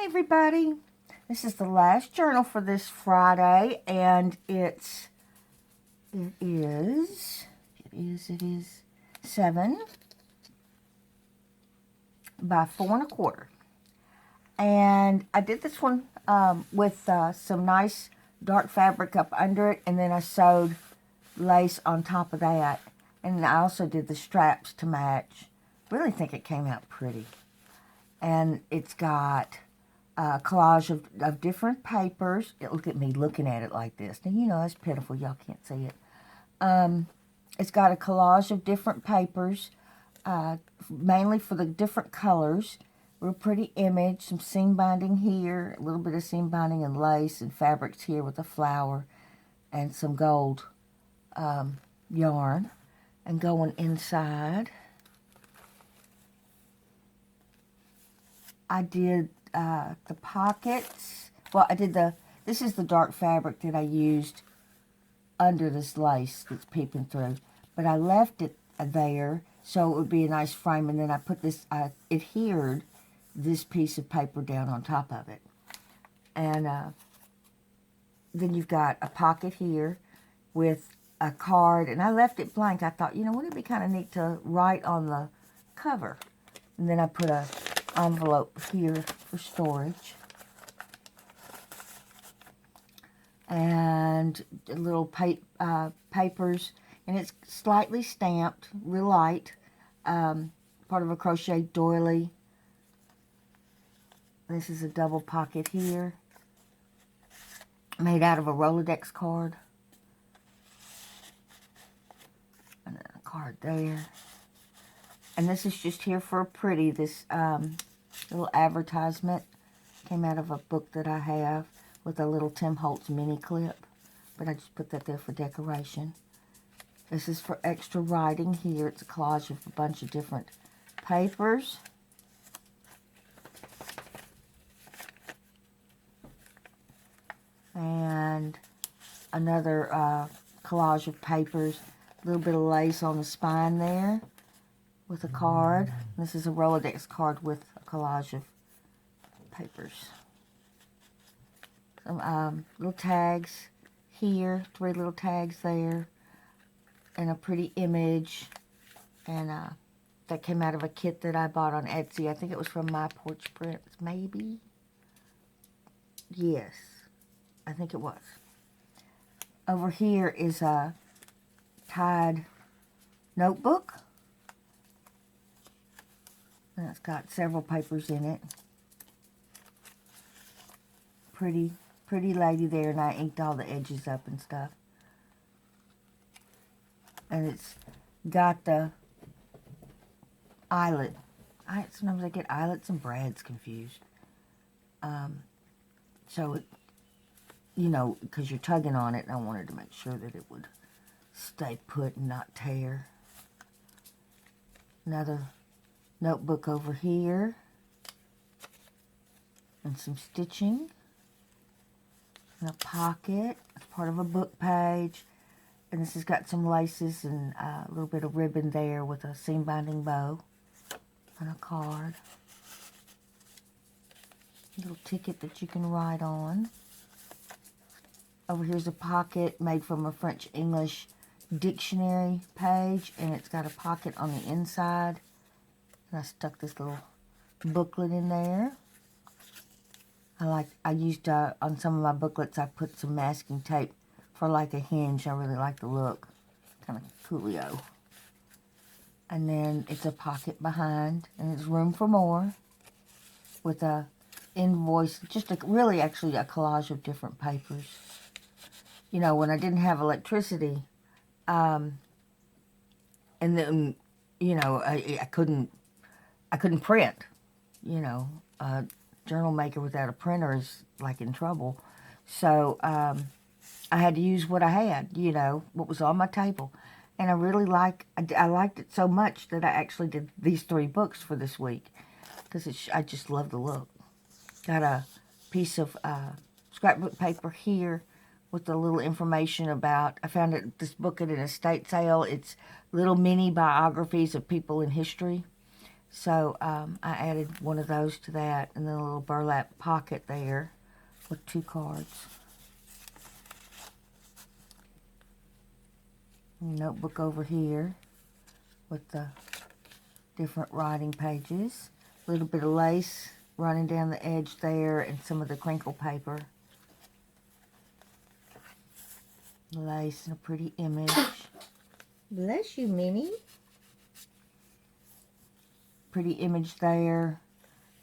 Hi everybody. This is the last journal for this Friday, and it is 7 by 4 1/4. And I did this one with some nice dark fabric up under it, and then I sewed lace on top of that. And I also did the straps to match. Really think it came out pretty. And it's got a collage of different papers. Look at me looking at it like this. Now, you know, it's pitiful. Y'all can't see it. It's got a collage of different papers, mainly for the different colors. Real pretty image. Some seam binding here. A little bit of seam binding and lace and fabrics here with a flower and some gold yarn. And going inside, I did the pockets. Well, this is the dark fabric that I used under this lace that's peeping through. But I left it there so it would be a nice frame. And then I put this, I adhered this piece of paper down on top of it. And then you've got a pocket here with a card. And I left it blank. I thought, you know, wouldn't it be kind of neat to write on the cover? And then I put a envelope here for storage, and little papers, and it's slightly stamped, real light, part of a crochet doily. This is a double pocket here, made out of a Rolodex card, and then a card there. And this is just here for a pretty. This little advertisement came out of a book that I have with a little Tim Holtz mini clip. But I just put that there for decoration. This is for extra writing here. It's a collage of a bunch of different papers. And another collage of papers. A little bit of lace on the spine there, with a card. This is a Rolodex card with a collage of papers. Some little tags here, 3 little tags there, and a pretty image. And that came out of a kit that I bought on Etsy. I think it was from My Porch Prints, maybe? Yes, I think it was. Over here is a tied notebook. And it's got several papers in it. Pretty lady there, and I inked all the edges up and stuff. And it's got the eyelet. Sometimes I get eyelets and brads confused. So it, you know, because you're tugging on it, and I wanted to make sure that it would stay put and not tear. Another notebook over here, and some stitching, and a pocket. It's part of a book page, and this has got some laces and a little bit of ribbon there with a seam binding bow, and a card. A little ticket that you can write on. Over here's a pocket made from a French-English dictionary page, and it's got a pocket on the inside. And I stuck this little booklet in there. I used, on some of my booklets, I put some masking tape for like a hinge. I really like the look. Kind of coolio. And then it's a pocket behind, and it's room for more. With a invoice, really actually a collage of different papers. You know, when I didn't have electricity, and then, you know, I couldn't print. You know, a journal maker without a printer is like in trouble. So I had to use what I had, you know, what was on my table. And I really liked it so much that I actually did these 3 books for this week, because I just love the look. Got a piece of scrapbook paper here with a little information about, I found this book at an estate sale. It's little mini biographies of people in history. So I added one of those to that, and then a little burlap pocket there with 2 cards. Notebook over here with the different writing pages. A little bit of lace running down the edge there, and some of the crinkle paper. Lace and a pretty image. Bless you, Minnie. Pretty image there.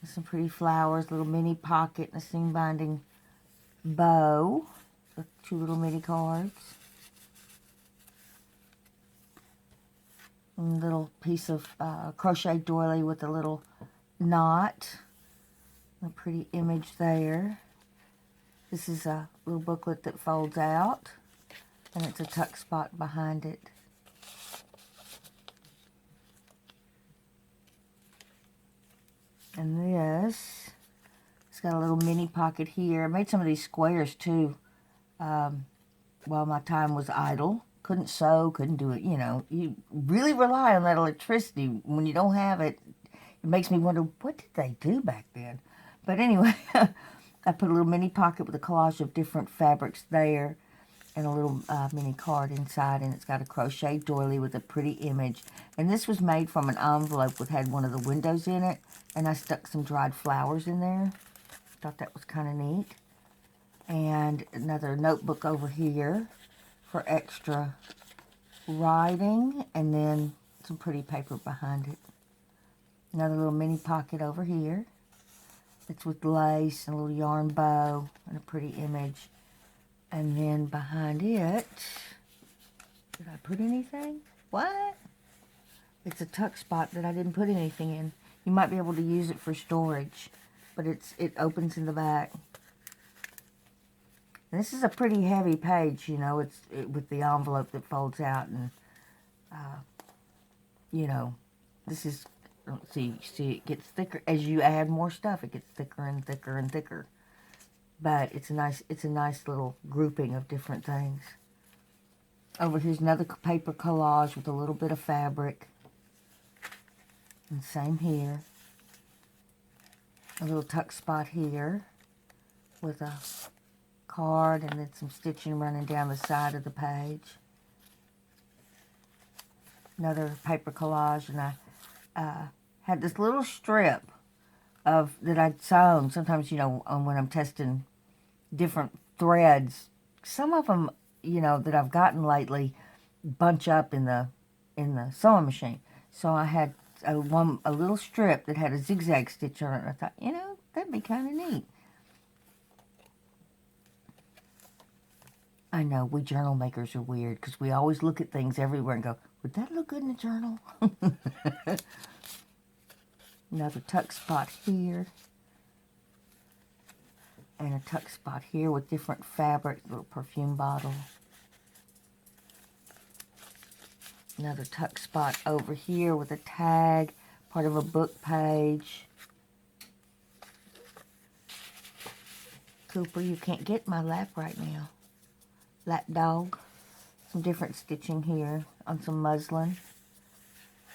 With some pretty flowers, little mini pocket, and a seam binding bow with 2 little mini cards. And a little piece of crochet doily with a little knot. A pretty image there. This is a little booklet that folds out, and it's a tuck spot behind it. And this, it's got a little mini pocket here. I made some of these squares too while my time was idle. Couldn't sew, couldn't do it, you know. You really rely on that electricity. When you don't have it, it makes me wonder, what did they do back then? But anyway, I put a little mini pocket with a collage of different fabrics there, and a little mini card inside, and it's got a crochet doily with a pretty image. And this was made from an envelope that had one of the windows in it, and I stuck some dried flowers in there. Thought that was kind of neat. And another notebook over here for extra writing, and then some pretty paper behind it. Another little mini pocket over here. It's with lace and a little yarn bow and a pretty image. And then behind it, did I put anything? What? It's a tuck spot that I didn't put anything in. You might be able to use it for storage, but it opens in the back. And this is a pretty heavy page, you know. It's with the envelope that folds out, and you know, this is. See, it gets thicker as you add more stuff. It gets thicker and thicker and thicker. But it's a nice little grouping of different things. Over here's another paper collage with a little bit of fabric. And same here. A little tuck spot here with a card, and then some stitching running down the side of the page. Another paper collage, and I had this little strip that I'd sewn. Sometimes, you know, when I'm testing different threads, some of them, you know, that I've gotten lately bunch up in the sewing machine. So I had a little strip that had a zigzag stitch on it, and I thought, you know, that'd be kind of neat. I know, we journal makers are weird, because we always look at things everywhere and go, would that look good in a journal? Another tuck spot here. And a tuck spot here with different fabric, little perfume bottle. Another tuck spot over here with a tag, part of a book page. Cooper, you can't get my lap right now. Lap dog. Some different stitching here on some muslin.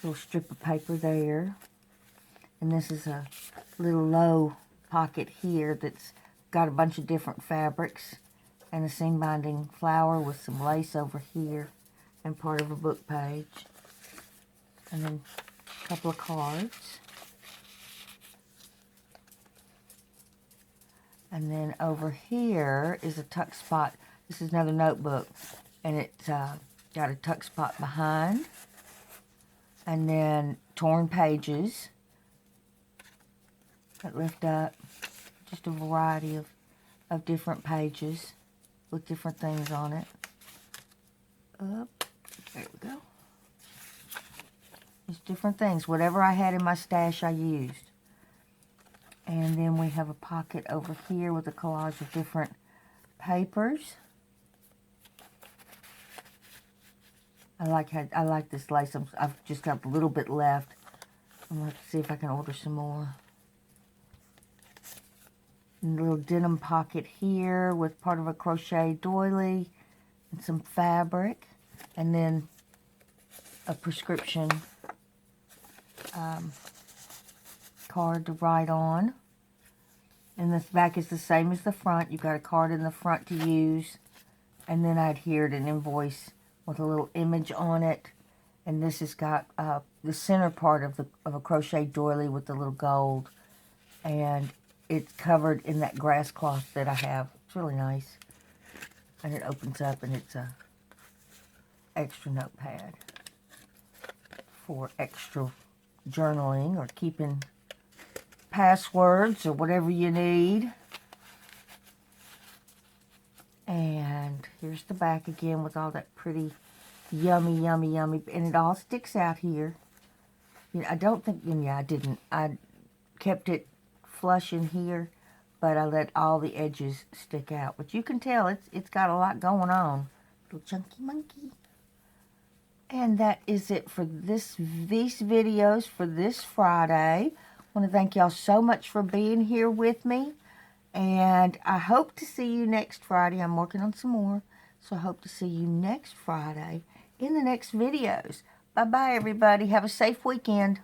Little strip of paper there. And this is a little low pocket here that's got a bunch of different fabrics, and a seam binding flower with some lace over here, and part of a book page. And then a couple of cards. And then over here is a tuck spot. This is another notebook, and it's got a tuck spot behind, and then torn pages that lift up. Just a variety of different pages with different things on it. Up, there we go. Just different things. Whatever I had in my stash, I used. And then we have a pocket over here with a collage of different papers. I like this lace. I've just got a little bit left. I'm going to have to see if I can order some more. And a little denim pocket here with part of a crochet doily and some fabric. And then a prescription card to write on. And this back is the same as the front. You've got a card in the front to use. And then I adhered an invoice with a little image on it. And this has got the center part of a crochet doily with the little gold. And it's covered in that grass cloth that I have. It's really nice. And it opens up and it's a extra notepad for extra journaling or keeping passwords or whatever you need. And here's the back again with all that pretty yummy, yummy, yummy. And it all sticks out here. You know, I don't think, yeah, I didn't. I kept it flush in here, but I let all the edges stick out. But you can tell it's got a lot going on. Little chunky monkey. And that is it for these videos for this Friday. I want to thank y'all so much for being here with me. And I hope to see you next Friday. I'm working on some more. So I hope to see you next Friday in the next videos. Bye-bye, everybody. Have a safe weekend.